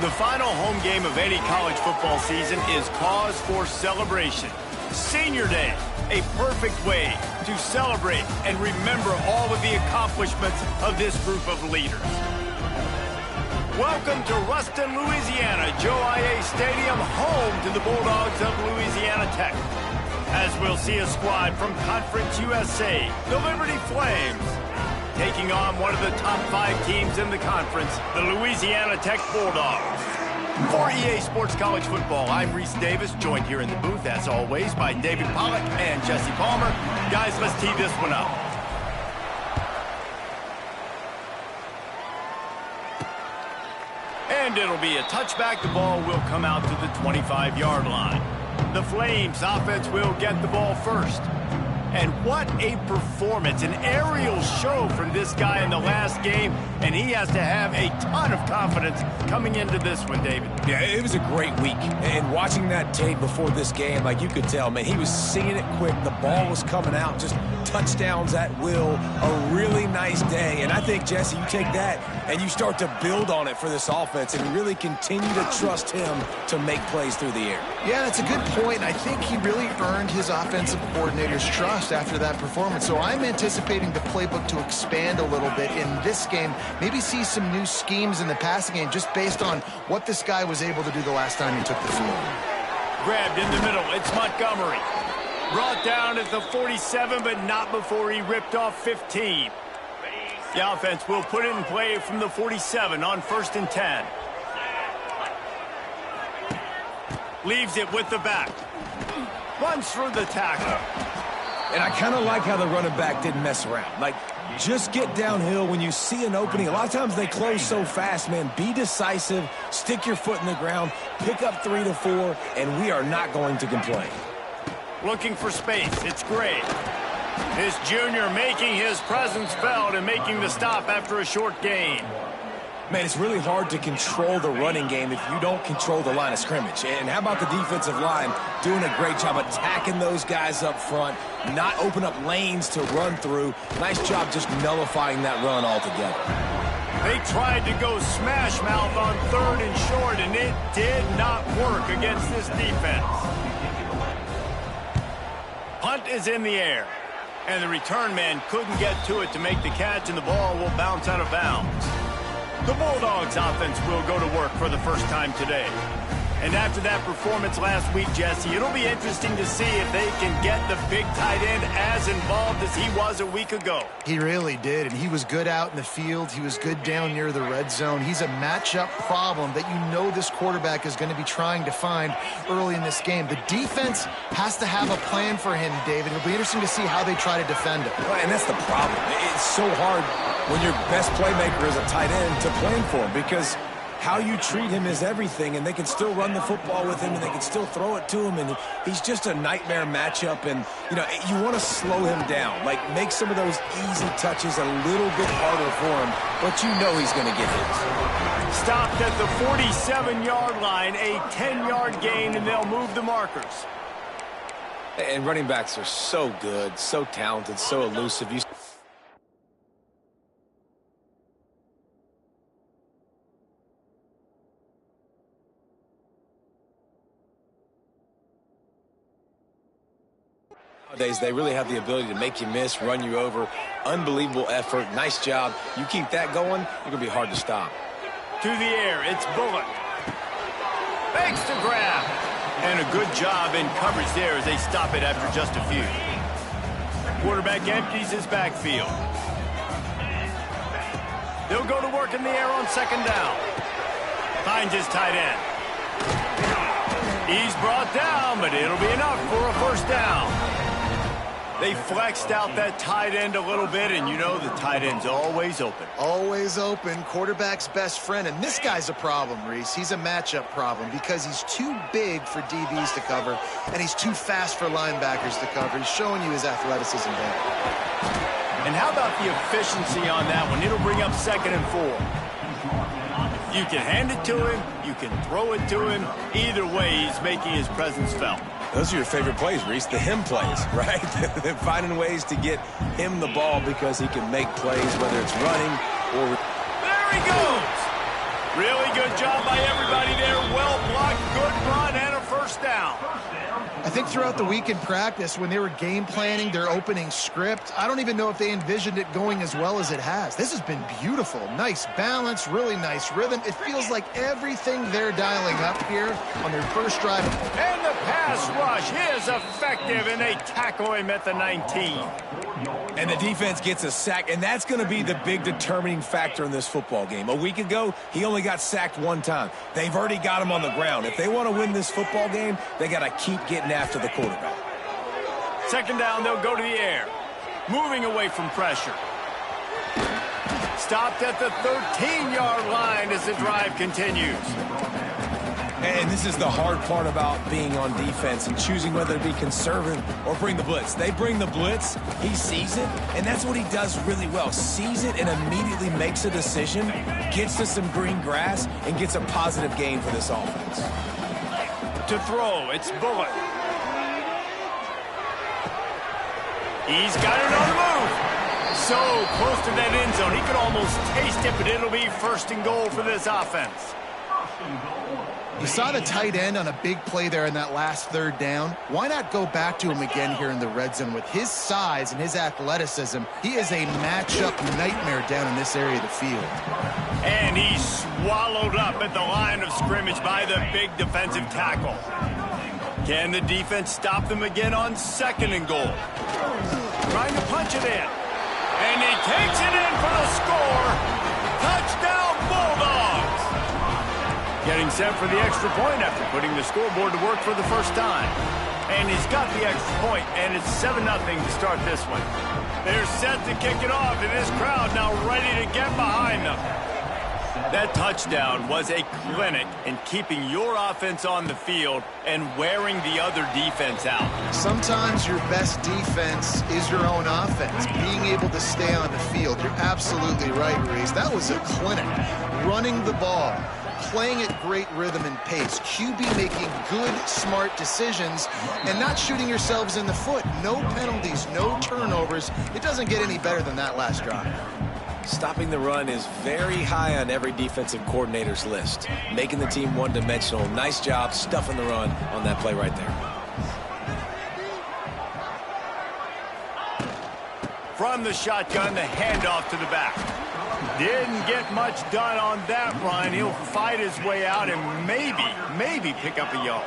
The final home game of any college football season is cause for celebration. Senior Day, a perfect way to celebrate and remember all of the accomplishments of this group of leaders. Welcome to Ruston, Louisiana, Joe I.A. Stadium, home to the Bulldogs of Louisiana Tech. As we'll see a squad from Conference USA, the Liberty Flames, taking on one of the top 5 teams in the conference, the Louisiana Tech Bulldogs. For EA Sports College Football, I'm Reese Davis, joined here in the booth, as always, by David Pollack and Jesse Palmer. Guys, let's tee this one up. And it'll be a touchback. The ball will come out to the 25-yard line. The Flames offense will get the ball first. And what a performance, an aerial show from this guy in the last game, and he has to have a ton of confidence coming into this one, David. Yeah, it was a great week, and watching that tape before this game, like you could tell, man, he was seeing it quick. The ball was coming out, just touchdowns at will, a really nice day. And I think, Jesse, you take that and you start to build on it for this offense and really continue to trust him to make plays through the air. Yeah, that's a good point. I think he really earned his offensive coordinator's trust after that performance. So I'm anticipating the playbook to expand a little bit in this game, maybe see some new schemes in the passing game just based on what this guy was able to do the last time he took the field. Grabbed in the middle, it's Montgomery. Brought down at the 47, but not before he ripped off 15. The offense will put it in play from the 47 on 1st and 10. Leaves it with the back. Runs through the tackle. And I kind of like how the running back didn't mess around. Like, just get downhill when you see an opening. A lot of times they close so fast, man. Be decisive, stick your foot in the ground, pick up 3 to 4, and we are not going to complain. Looking for space, it's Gray. This junior making his presence felt and making the stop after a short gain. Man, it's really hard to control the running game if you don't control the line of scrimmage. And how about the defensive line doing a great job attacking those guys up front, not open up lanes to run through. Nice job just nullifying that run altogether. They tried to go smash mouth on 3rd and short, and it did not work against this defense. Punt is in the air, and the return man couldn't get to it to make the catch, and the ball will bounce out of bounds. The Bulldogs offense will go to work for the first time today. And after that performance last week, Jesse, it'll be interesting to see if they can get the big tight end as involved as he was a week ago. He really did, and he was good out in the field. He was good down near the red zone. He's a matchup problem that you know this quarterback is going to be trying to find early in this game. The defense has to have a plan for him, David. It'll be interesting to see how they try to defend him. Well, and that's the problem. It's so hard when your best playmaker is a tight end to plan for him, because how you treat him is everything, and they can still run the football with him, and they can still throw it to him, and he's just a nightmare matchup. And, you know, you want to slow him down, like make some of those easy touches a little bit harder for him, but you know he's going to get his. Stopped at the 47-yard line, a 10-yard gain, and they'll move the markers. And running backs are so good, so talented, so elusive. Nowadays, they really have the ability to make you miss, run you over. Unbelievable effort. Nice job. You keep that going, you're going to be hard to stop. To the air, it's Bullock. Fakes to grab. And a good job in coverage there as they stop it after just a few. Quarterback empties his backfield. They'll go to work in the air on 2nd down. Finds his tight end. He's brought down, but it'll be enough for a 1st down. They flexed out that tight end a little bit, and you know the tight end's always open. Always open, quarterback's best friend. And this guy's a problem, Reese. He's a matchup problem because he's too big for DBs to cover, and he's too fast for linebackers to cover. He's showing you his athleticism there. And how about the efficiency on that one? It'll bring up 2nd and 4. You can hand it to him, you can throw it to him. Either way, he's making his presence felt. Those are your favorite plays, Reese, the him plays, right? Finding ways to get him the ball because he can make plays, whether it's running or... There he goes! Really good job by everybody think throughout the week in practice, when they were game planning their opening script, I don't even know if they envisioned it going as well as it has. This has been beautiful. Nice balance, really nice rhythm. It feels like everything they're dialing up here on their first drive. And the pass rush is effective, and they tackle him at the 19. And the defense gets a sack, and that's going to be the big determining factor in this football game. A week ago, he only got sacked one time. They've already got him on the ground. If they want to win this football game, they got to keep getting after the quarterback. Second down, they'll go to the air. Moving away from pressure. Stopped at the 13-yard line as the drive continues. And this is the hard part about being on defense and choosing whether to be conservative or bring the blitz. They bring the blitz, he sees it, and that's what he does really well. Sees it and immediately makes a decision, gets to some green grass, and gets a positive gain for this offense. To throw, it's Bullock. He's got it on the move. So close to that end zone. He could almost taste it, but it'll be first and goal for this offense. You saw the tight end on a big play there in that last third down. Why not go back to him again here in the red zone? With his size and his athleticism, he is a matchup nightmare down in this area of the field. And he's swallowed up at the line of scrimmage by the big defensive tackle. Can the defense stop them again on second and goal? Trying to punch it in. And he takes it in for the score. Touchdown, Bulldogs! Getting set for the extra point after putting the scoreboard to work for the first time. And he's got the extra point, and it's 7-0 to start this one. They're set to kick it off, and this crowd now ready to get behind them. That touchdown was a clinic in keeping your offense on the field and wearing the other defense out. Sometimes your best defense is your own offense, being able to stay on the field. You're absolutely right, Reese. That was a clinic. Running the ball, playing at great rhythm and pace, QB making good, smart decisions, and not shooting yourselves in the foot. No penalties, no turnovers. It doesn't get any better than that last drive. Stopping the run is very high on every defensive coordinator's list. Making the team one-dimensional. Nice job stuffing the run on that play right there. From the shotgun, the handoff to the back. Didn't get much done on that run. He'll fight his way out and maybe pick up a yard.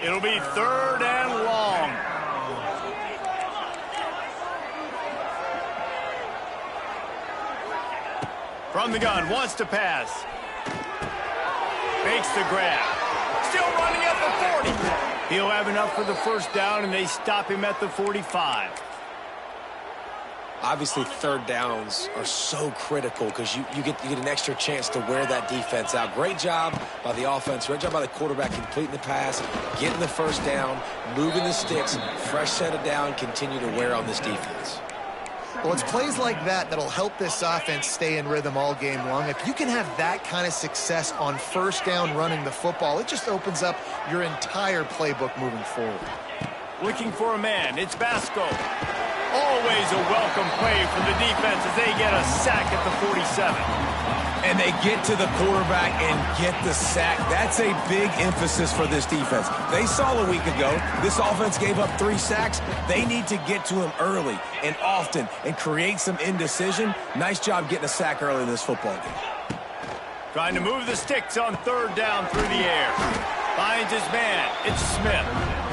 It'll be third and long. From the gun, wants to pass. Fakes the grab. Still running at the 40. He'll have enough for the first down, and they stop him at the 45. Obviously, third downs are so critical because you get an extra chance to wear that defense out. Great job by the offense. Great job by the quarterback completing the pass, getting the first down, moving the sticks, fresh set of down, continue to wear on this defense. Well, it's plays like that that'll help this offense stay in rhythm all game long. If you can have that kind of success on first down running the football, it just opens up your entire playbook moving forward. Looking for a man. It's Basco. Always a welcome play from the defense as they get a sack at the 47. And they get to the quarterback and get the sack. That's a big emphasis for this defense. They saw a week ago this offense gave up 3 sacks. They need to get to him early and often and create some indecision. Nice job getting a sack early in this football game. Trying to move the sticks on third down through the air. Finds his man. It's Smith.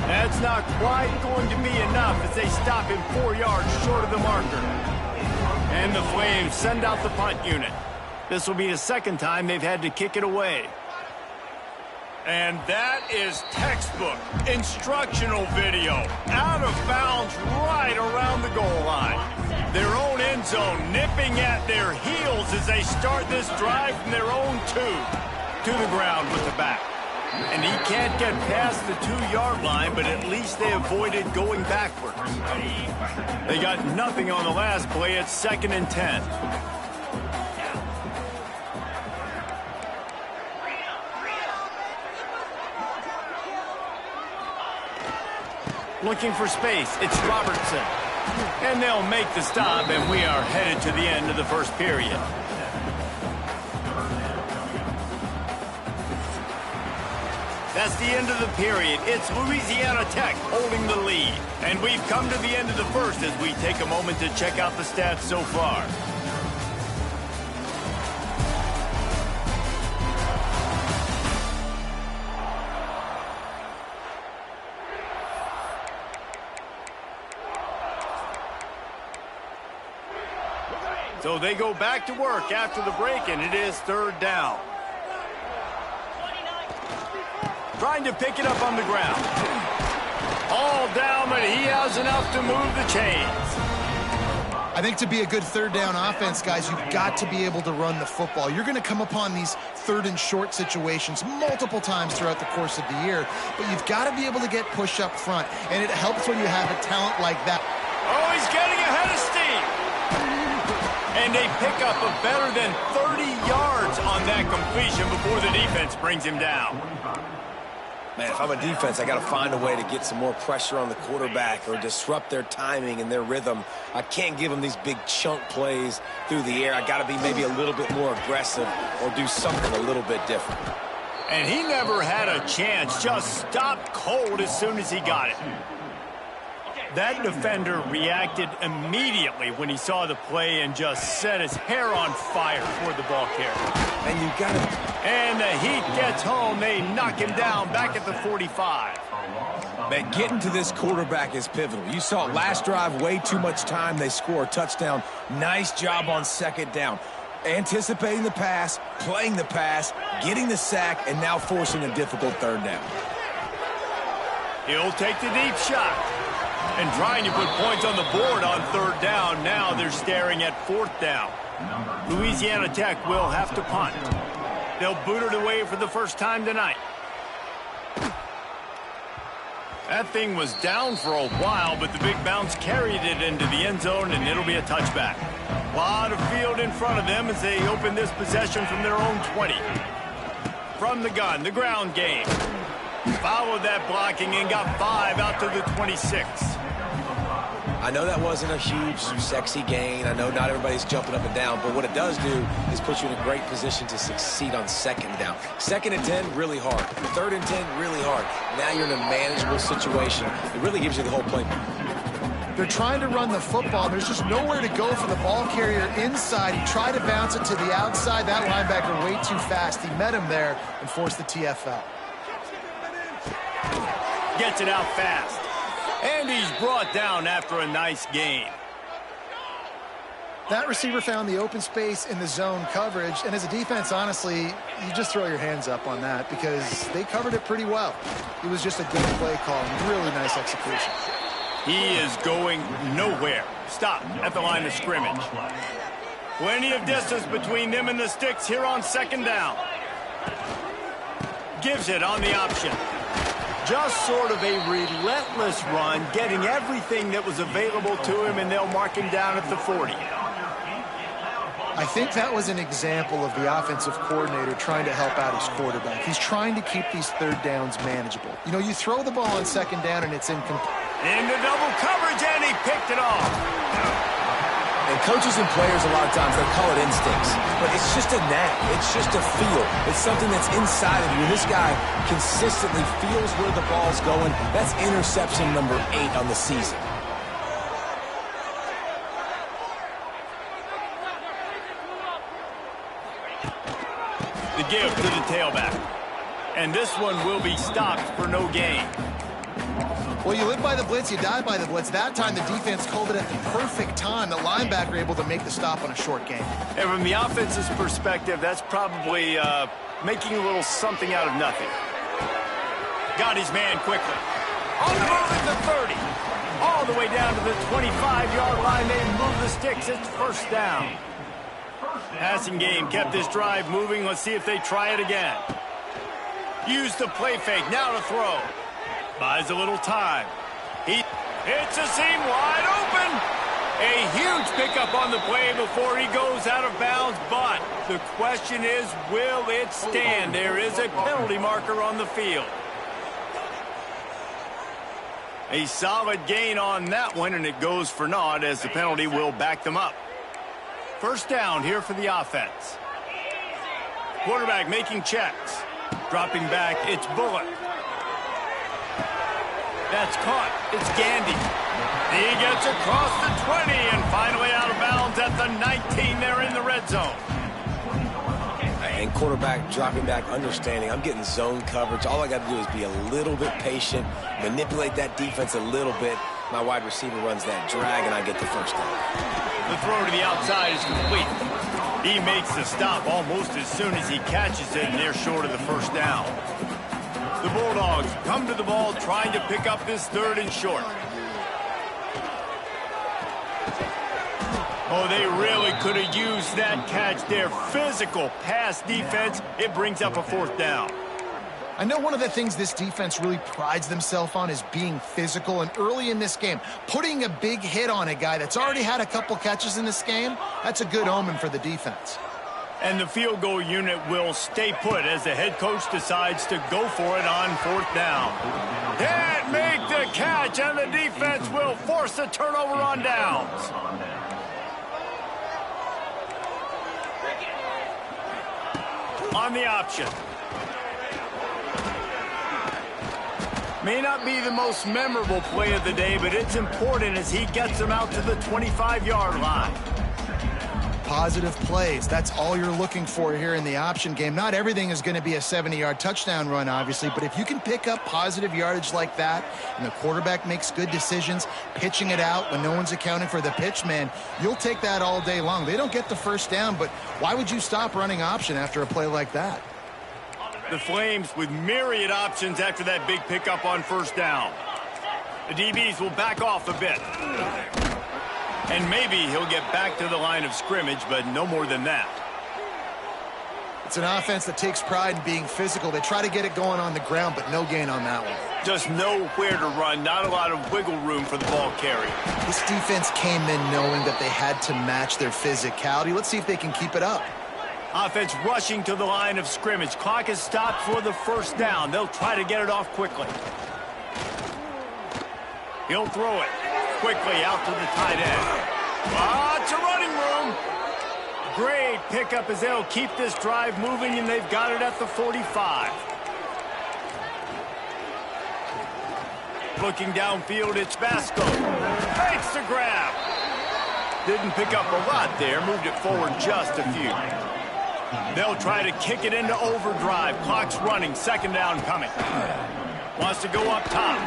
That's not quite going to be enough as they stop him 4 yards short of the marker. And the Flames send out the punt unit. This will be the second time they've had to kick it away. And that is textbook instructional video. Out of bounds right around the goal line. Their own end zone nipping at their heels as they start this drive from their own 2. To the ground with the back. And he can't get past the 2-yard line, but at least they avoided going backwards. They got nothing on the last play. It's 2nd and 10. Looking for space. It's Robertson. And they'll make the stop, and we are headed to the end of the first period. That's the end of the period. It's Louisiana Tech holding the lead. And we've come to the end of the first as we take a moment to check out the stats so far. So they go back to work after the break, and it is third down. Trying to pick it up on the ground. All down, but he has enough to move the chains. I think to be a good third down offense, guys, you've got to be able to run the football. You're going to come upon these third and short situations multiple times throughout the course of the year, but you've got to be able to get push up front, and it helps when you have a talent like that. Oh, he's getting ahead of steam. And they pick up a better than 30 yards on that completion before the defense brings him down. Man, if I'm a defense, I got to find a way to get some more pressure on the quarterback or disrupt their timing and their rhythm. I can't give them these big chunk plays through the air. I got to be maybe a little bit more aggressive or do something a little bit different. And he never had a chance, just stopped cold as soon as he got it. That defender reacted immediately when he saw the play and just set his hair on fire toward the ball carrier. And you got to... And the heat gets home. They knock him down back at the 45. Man, getting to this quarterback is pivotal. You saw it last drive, way too much time. They score a touchdown. Nice job on second down. Anticipating the pass, playing the pass, getting the sack, and now forcing a difficult third down. He'll take the deep shot. And trying to put points on the board on third down. Now they're staring at fourth down. Louisiana Tech will have to punt. They'll boot it away for the first time tonight. That thing was down for a while, but the big bounce carried it into the end zone, and it'll be a touchback. A lot of field in front of them as they open this possession from their own 20. From the gun, the ground game. Followed that blocking and got 5 out to the 26. I know that wasn't a huge, sexy gain. I know not everybody's jumping up and down, but what it does do is put you in a great position to succeed on second down. Second and 10, really hard. Third and 10, really hard. Now you're in a manageable situation. It really gives you the whole playbook. They're trying to run the football. There's just nowhere to go for the ball carrier inside. He tried to bounce it to the outside. That linebacker way too fast. He met him there and forced the TFL. Gets it out fast. And he's brought down after a nice gain. That receiver found the open space in the zone coverage. And as a defense, honestly, you just throw your hands up on that because they covered it pretty well. It was just a good play call and really nice execution. He is going nowhere. Stop at the line of scrimmage. Plenty of distance between them and the sticks here on second down. Gives it on the option. Just sort of a relentless run, getting everything that was available to him, and they'll mark him down at the 40. I think that was an example of the offensive coordinator trying to help out his quarterback. He's trying to keep these third downs manageable. You know, you throw the ball on second down, and it's incomplete. Into double coverage, and he picked it off. And coaches and players, a lot of times, they call it instincts. But it's just a knack. It's just a feel. It's something that's inside of you. This guy consistently feels where the ball's going. That's interception number 8 on the season. The give to the tailback. And this one will be stopped for no gain. Well, you live by the blitz, you die by the blitz. That time, the defense called it at the perfect time. The linebacker able to make the stop on a short gain. And from the offense's perspective, that's probably making a little something out of nothing. Got his man quickly. On the move at the 30. All the way down to the 25-yard line. They move the sticks. It's first down. Passing game kept this drive moving. Let's see if they try it again. Use the play fake. Now to throw. Buys a little time. He hits a seam wide open. A huge pickup on the play before he goes out of bounds. But the question is, will it stand? There is a penalty marker on the field. A solid gain on that one, and it goes for naught as the penalty will back them up. First down here for the offense. Quarterback making checks. Dropping back, it's Bullock. That's caught. It's Gandy. He gets across the 20 and finally out of bounds at the 19. They're in the red zone. And quarterback dropping back, understanding I'm getting zone coverage. All I got to do is be a little bit patient, manipulate that defense a little bit. My wide receiver runs that drag, and I get the first down. The throw to the outside is complete. He makes the stop almost as soon as he catches it, and they're short of the first down. The Bulldogs come to the ball trying to pick up this 3rd and short. Oh, they really could have used that catch there. Physical pass defense. It brings up a 4th down. I know one of the things this defense really prides themselves on is being physical, and early in this game, putting a big hit on a guy that's already had a couple catches in this game, that's a good omen for the defense. And the field goal unit will stay put as the head coach decides to go for it on 4th down. Can't make the catch, and the defense will force a turnover on downs. On the option. May not be the most memorable play of the day, but it's important as he gets them out to the 25-yard line. Positive plays, that's all you're looking for here in the option game. Not everything is going to be a 70-yard touchdown run, obviously, but if you can pick up positive yardage like that, and the quarterback makes good decisions, pitching it out when no one's accounting for the pitch, man, you'll take that all day long. They don't get the first down, but why would you stop running option after a play like that? The Flames with myriad options after that big pickup on 1st down. The DBs will back off a bit. And maybe he'll get back to the line of scrimmage, but no more than that. It's an offense that takes pride in being physical. They try to get it going on the ground, but no gain on that one. Just nowhere to run, not a lot of wiggle room for the ball carrier. This defense came in knowing that they had to match their physicality. Let's see if they can keep it up. Offense rushing to the line of scrimmage. Clock is stopped for the 1st down. They'll try to get it off quickly. He'll throw it quickly out to the tight end. Lots of running room. Great pickup as they'll keep this drive moving, and they've got it at the 45. Looking downfield, it's Vasco. Makes the grab. Didn't pick up a lot there. Moved it forward just a few. They'll try to kick it into overdrive. Clock's running. 2nd down coming. Wants to go up top.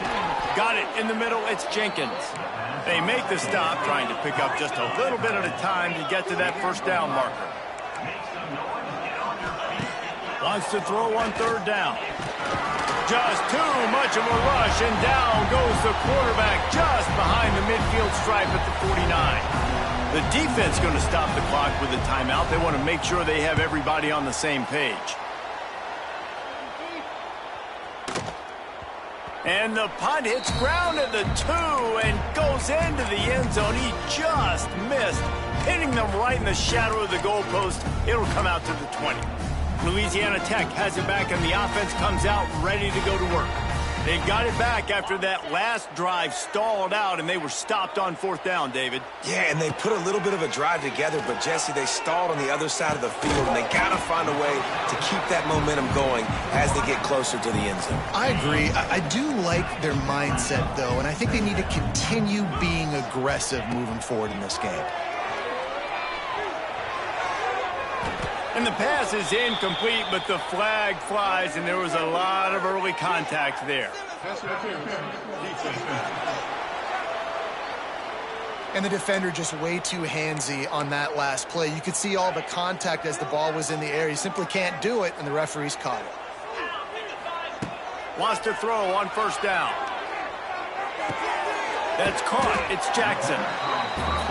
Got it in the middle. It's Jenkins. They make the stop, trying to pick up just a little bit at a time to get to that 1st down marker. Wants to throw on 3rd down. Just too much of a rush, and down goes the quarterback just behind the midfield stripe at the 49. The defense going to stop the clock with a timeout. They want to make sure they have everybody on the same page. And the punt hits ground at the 2 and goes into the end zone. He just missed, hitting them right in the shadow of the goalpost. It'll come out to the 20. Louisiana Tech has it back, and the offense comes out ready to go to work. They got it back after that last drive stalled out, and they were stopped on 4th down, David. Yeah, and they put a little bit of a drive together, but, Jesse, they stalled on the other side of the field, and they got to find a way to keep that momentum going as they get closer to the end zone. I agree. I do like their mindset, though, and I think they need to continue being aggressive moving forward in this game. And the pass is incomplete, but the flag flies, and there was a lot of early contact there. And the defender just way too handsy on that last play. You could see all the contact as the ball was in the air. He simply can't do it, and the referees caught it. Wants to throw on 1st down. That's caught. It's Jackson.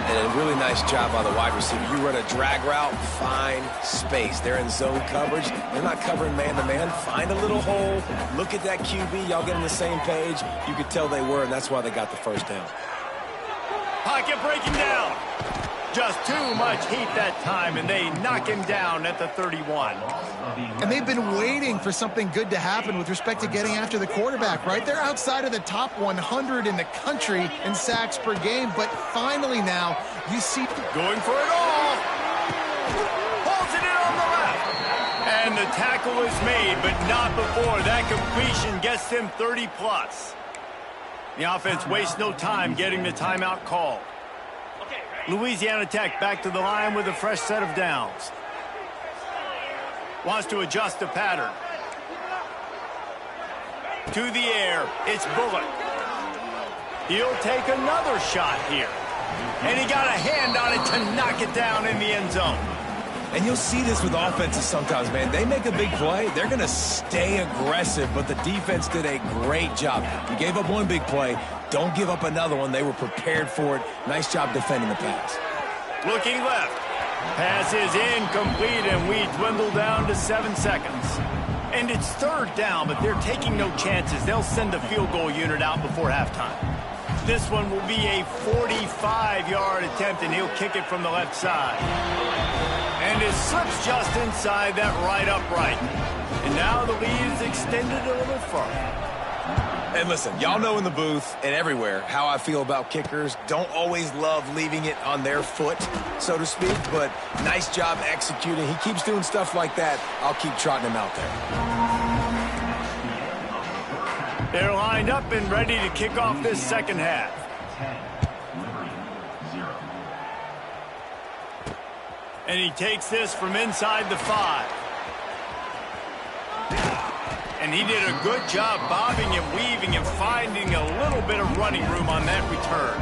And a really nice job by the wide receiver. You run a drag route, find space. They're in zone coverage. They're not covering man-to-man. Find a little hole. Look at that QB. Y'all get on the same page. You could tell they were, and that's why they got the 1st down. Pocket breaking down. Just too much heat that time, and they knock him down at the 31. And they've been waiting for something good to happen with respect to getting after the quarterback, right? They're outside of the top 100 in the country in sacks per game, but finally now you see... Going for it all. Pulls it in on the left. And the tackle is made, but not before that completion gets them 30+. The offense wastes no time getting the timeout called. Louisiana Tech back to the line with a fresh set of downs. Wants to adjust the pattern. To the air, it's Bullock. He'll take another shot here. And he got a hand on it to knock it down in the end zone. And you'll see this with offenses sometimes, man. They make a big play, they're going to stay aggressive, but the defense did a great job. You gave up one big play, don't give up another one. They were prepared for it. Nice job defending the pass. Looking left. Pass is incomplete, and we dwindle down to 7 seconds. And it's third down, but they're taking no chances. They'll send the field goal unit out before halftime. This one will be a 45-yard attempt, and he'll kick it from the left side. And it slips just inside that right upright. And now the lead is extended a little further. And listen, y'all know in the booth and everywhere how I feel about kickers. Don't always love leaving it on their foot, so to speak, but nice job executing. He keeps doing stuff like that. I'll keep trotting him out there. They're lined up and ready to kick off this second half. And he takes this from inside the 5. And he did a good job bobbing and weaving and finding a little bit of running room on that return.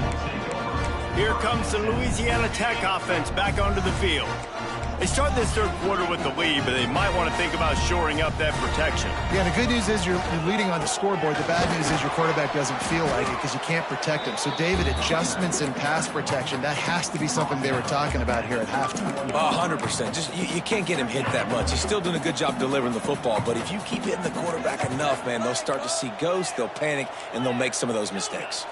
Here comes the Louisiana Tech offense back onto the field. They start this third quarter with the lead, but they might want to think about shoring up that protection. Yeah, the good news is you're leading on the scoreboard. The bad news is your quarterback doesn't feel like it because you can't protect him. So, David, adjustments in pass protection, that has to be something they were talking about here at halftime. 100%. Just you can't get him hit that much. He's still doing a good job delivering the football, but if you keep hitting the quarterback enough, man, they'll start to see ghosts, they'll panic, and they'll make some of those mistakes.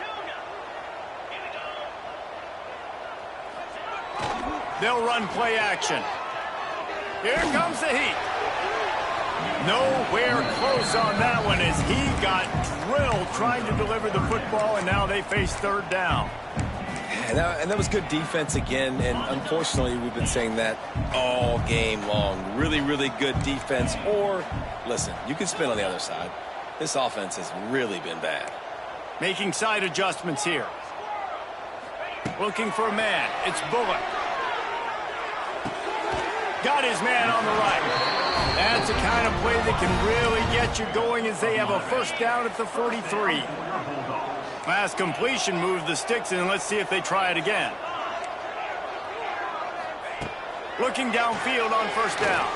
They'll run play action. Here comes the heat. Nowhere close on that one as he got drilled trying to deliver the football, and now they face third down. And that was good defense again, and unfortunately we've been saying that all game long. Really, really good defense, or, listen, you can spin on the other side. This offense has really been bad. Making side adjustments here. Looking for a man. It's Bullock. Got his man on the right. That's the kind of play that can really get you going as they have a first down at the 43. Last completion moved the sticks in. Let's see if they try it again. Looking downfield on first down.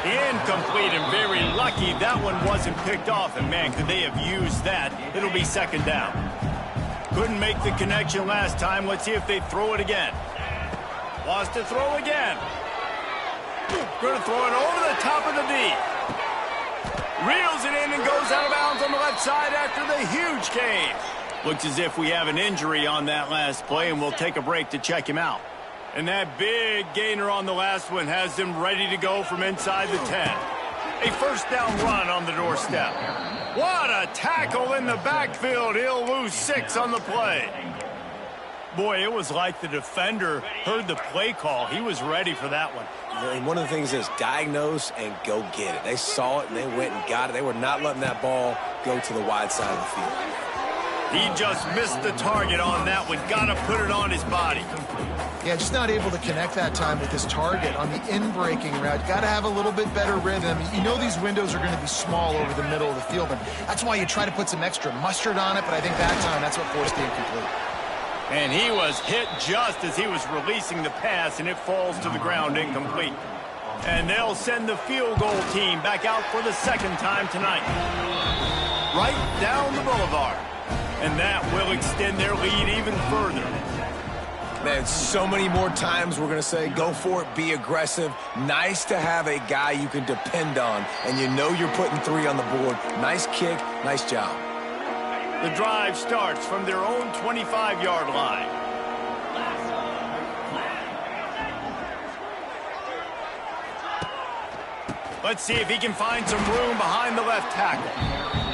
Incomplete and very lucky that one wasn't picked off. And, man, could they have used that? It'll be second down. Couldn't make the connection last time. Let's see if they throw it again. Wants to throw again. Going to throw it over the top of the D. Reels it in and goes out of bounds on the left side after the huge gain. Looks as if we have an injury on that last play, and we'll take a break to check him out. And that big gainer on the last one has them ready to go from inside the 10. A first down run on the doorstep. What a tackle in the backfield. He'll lose 6 on the play. Boy, it was like the defender heard the play call. He was ready for that one. And one of the things is diagnose and go get it. They saw it and they went and got it. They were not letting that ball go to the wide side of the field. He just missed the target on that one. Got to put it on his body. Yeah, just not able to connect that time with his target on the in-breaking route. Got to have a little bit better rhythm. You know these windows are going to be small over the middle of the field, and that's why you try to put some extra mustard on it, but I think that time that's what forced the incomplete. And he was hit just as he was releasing the pass, and it falls to the ground incomplete. And they'll send the field goal team back out for the second time tonight. Right down the boulevard. And that will extend their lead even further. Man, so many more times we're going to say, go for it, be aggressive. Nice to have a guy you can depend on, and you know you're putting 3 on the board. Nice kick, nice job. The drive starts from their own 25-yard line. Let's see if he can find some room behind the left tackle.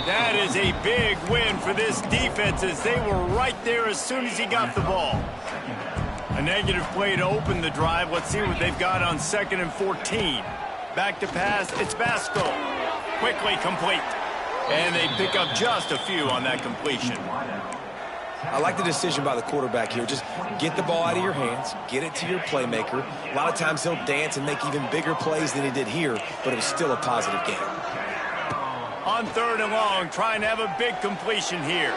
That is a big win for this defense as they were right there as soon as he got the ball. A negative play to open the drive. Let's see what they've got on 2nd and 14. Back to pass, it's Basco. Quickly complete. And they pick up just a few on that completion. I like the decision by the quarterback here. Just get the ball out of your hands, get it to your playmaker. A lot of times he'll dance and make even bigger plays than he did here, but it was still a positive game. On 3rd and long, trying to have a big completion here.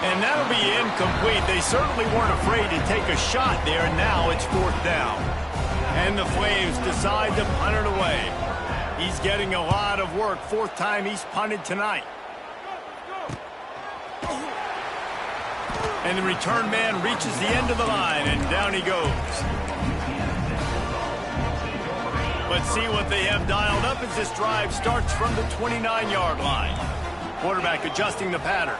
And that'll be incomplete. They certainly weren't afraid to take a shot there. Now it's 4th down. And the Flames decide to punt it away. He's getting a lot of work. 4th time he's punted tonight. And the return man reaches the end of the line, and down he goes. Let's see what they have dialed up as this drive starts from the 29-yard line. Quarterback adjusting the pattern.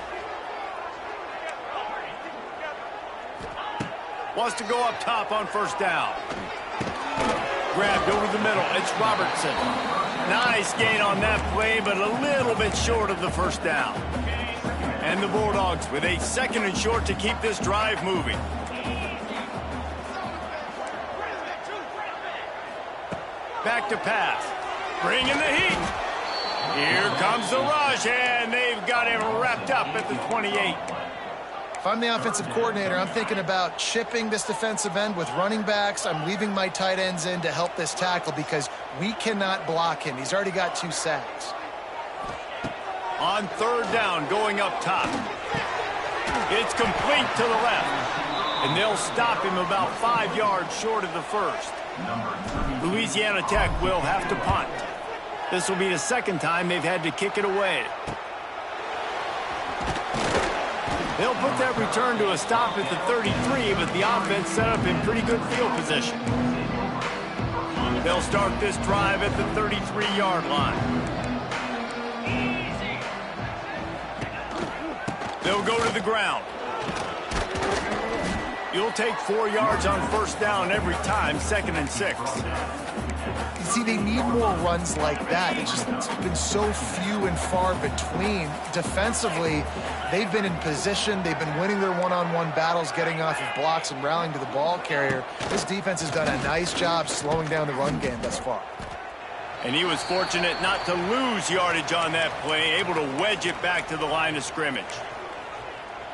Wants to go up top on 1st down. Grabbed over the middle. It's Robertson. Nice gain on that play, but a little bit short of the 1st down. And the Bulldogs with a 2nd and short to keep this drive moving. Back to pass. Bringing the heat. Here comes the rush, and they've got him wrapped up at the 28. If I'm the offensive coordinator, I'm thinking about chipping this defensive end with running backs. I'm leaving my tight ends in to help this tackle because we cannot block him. He's already got 2 sacks. On 3rd down, going up top. It's complete to the left. And they'll stop him about 5 yards short of the 1st. Louisiana Tech will have to punt. This will be the 2nd time they've had to kick it away. They'll put that return to a stop at the 33, but the offense set up in pretty good field position. They'll start this drive at the 33-yard line. They'll go to the ground. You'll take 4 yards on 1st down every time, 2nd and 6. You see, they need more runs like that. It's been so few and far between. Defensively, they've been in position. They've been winning their one-on-one battles, getting off of blocks and rallying to the ball carrier. This defense has done a nice job slowing down the run game thus far. And he was fortunate not to lose yardage on that play, able to wedge it back to the line of scrimmage.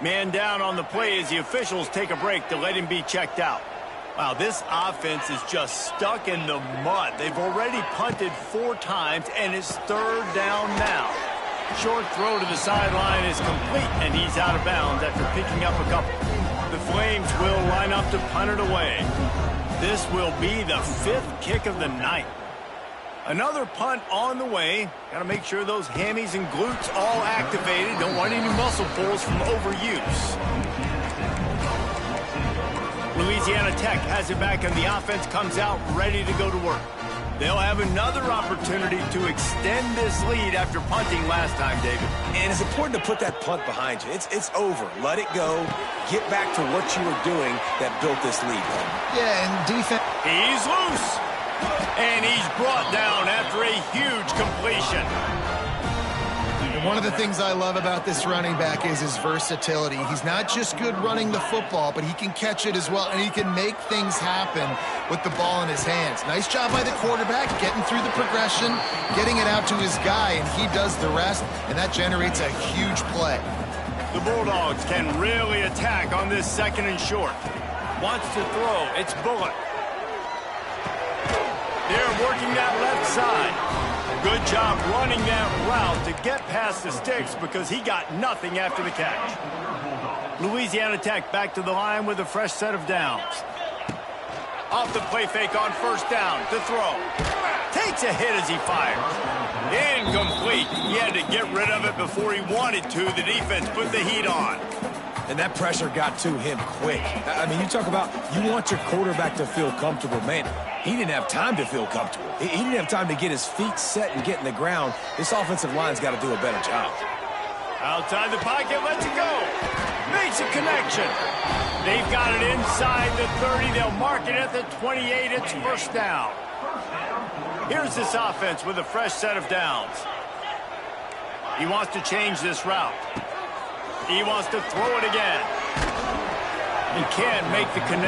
Man down on the play as the officials take a break to let him be checked out. Wow, this offense is just stuck in the mud. They've already punted 4 times, and it's 3rd down now. Short throw to the sideline is complete, and he's out of bounds after picking up a couple. The Flames will line up to punt it away. This will be the 5th kick of the night. Another punt on the way. Got to make sure those hammies and glutes all activated. Don't want any muscle pulls from overuse. Louisiana Tech has it back, and the offense comes out ready to go to work. They'll have another opportunity to extend this lead after punting last time, David. And it's important to put that punt behind you. It's over. Let it go. Get back to what you were doing that built this lead. Yeah, and defense. He's loose. And he's brought down after a huge completion. And one of the things I love about this running back is his versatility. He's not just good running the football, but he can catch it as well, and he can make things happen with the ball in his hands. Nice job by the quarterback, getting through the progression, getting it out to his guy, and he does the rest, and that generates a huge play. The Bulldogs can really attack on this 2nd and short. Wants to throw. It's Bullock. They're working that left side. Good job running that route to get past the sticks because he got nothing after the catch. Louisiana Tech back to the line with a fresh set of downs. Off the play fake on 1st down to throw. Takes a hit as he fires. Incomplete. He had to get rid of it before he wanted to. The defense put the heat on. And that pressure got to him quick. I mean, you talk about you want your quarterback to feel comfortable. Man, he didn't have time to feel comfortable. He didn't have time to get his feet set and get in the ground. This offensive line's got to do a better job. Outside the pocket, lets it go. Makes a connection. They've got it inside the 30. They'll mark it at the 28. It's 1st down. Here's this offense with a fresh set of downs. He wants to change this route. He wants to throw it again. He can't make the connection.